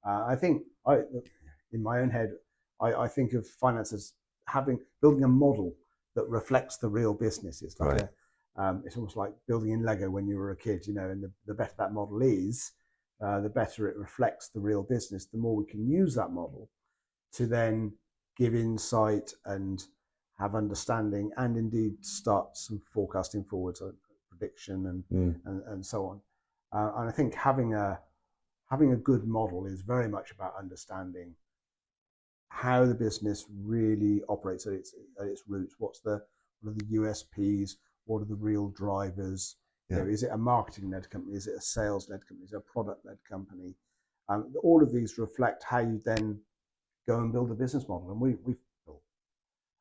I think in my own head, I think of finance as building a model that reflects the real business. It's like it's almost like building in Lego when you were a kid, and the better that model is, the better it reflects the real business, the more we can use that model to then give insight and have understanding, and indeed start some forecasting forwards, prediction and so on. And I think having a good model is very much about understanding how the business really operates at its roots. What are the USPs? What are the real drivers? Is it a marketing-led company? Is it a sales-led company? Is it a product-led company? All of these reflect how you then go and build a business model. And we've built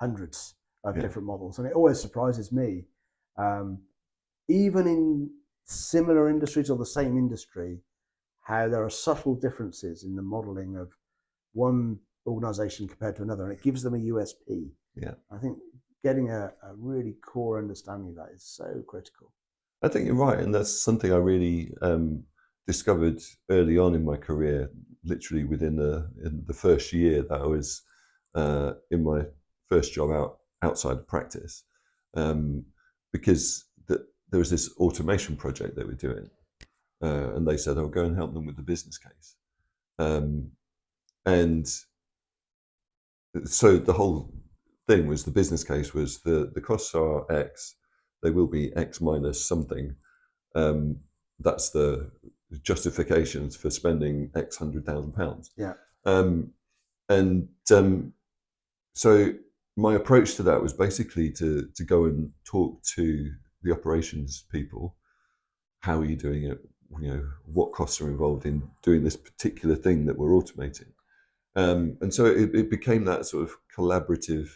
hundreds of different models. And it always surprises me, even in similar industries or the same industry, how there are subtle differences in the modeling of one organization compared to another. And it gives them a USP. I think getting a really core understanding of that is so critical. I think you're right. And that's something I really discovered early on in my career, literally within the first year that I was in my first job outside of practice, because there was this automation project they were doing, and they said, "I'll go and help them with the business case," and so the whole thing was, the business case was the costs are X, they will be X minus something. That's the justifications for spending X £100,000. So my approach to that was basically to go and talk to the operations people. How are you doing it? What costs are involved in doing this particular thing that we're automating? And so it became that sort of collaborative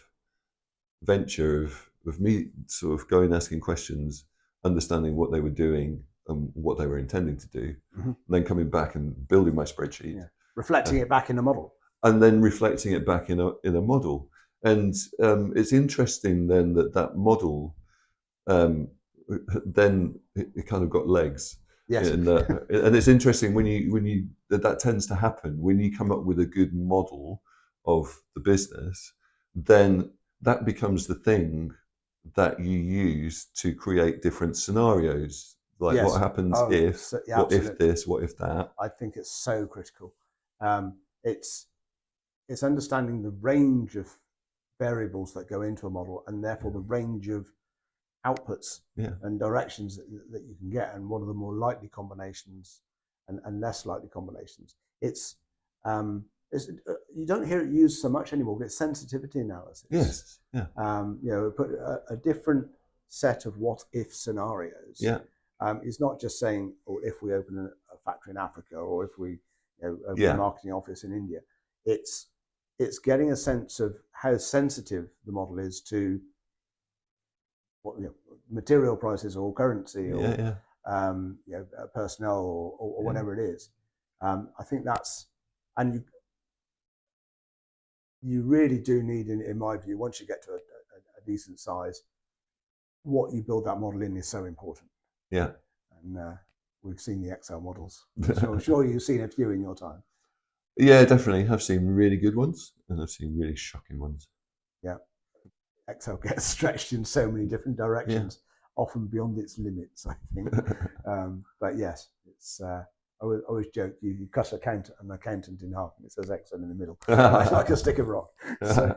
venture of me sort of going, asking questions, understanding what they were doing and what they were intending to do, and then coming back and building my spreadsheet, reflecting it back in a model, and then reflecting it back in a model. And it's interesting then that model then it kind of got legs. And it's interesting when you that tends to happen when you come up with a good model of the business, then that becomes the thing that you use to create different scenarios. Like what happens if, what if this, what if that? I think it's so critical. It's understanding the range of variables that go into a model, and therefore the range of outputs and directions that you can get, and what are the more likely combinations and less likely combinations. It's you don't hear it used so much anymore, but it's sensitivity analysis. Put a different set of what if scenarios. It's not just saying, if we open a factory in Africa, or if we open a marketing office in India. It's getting a sense of how sensitive the model is to what material prices or currency or personnel or whatever it is. I think that's, and you really do need, in my view, once you get to a decent size, what you build that model in is so important. And we've seen the Excel models. So I'm sure you've seen a few in your time. Yeah, definitely. I've seen really good ones, and I've seen really shocking ones. Excel gets stretched in so many different directions, often beyond its limits, I think. But yes, it's. I always joke, you cut an accountant in half and it says Excel in the middle, like a stick of rock. So,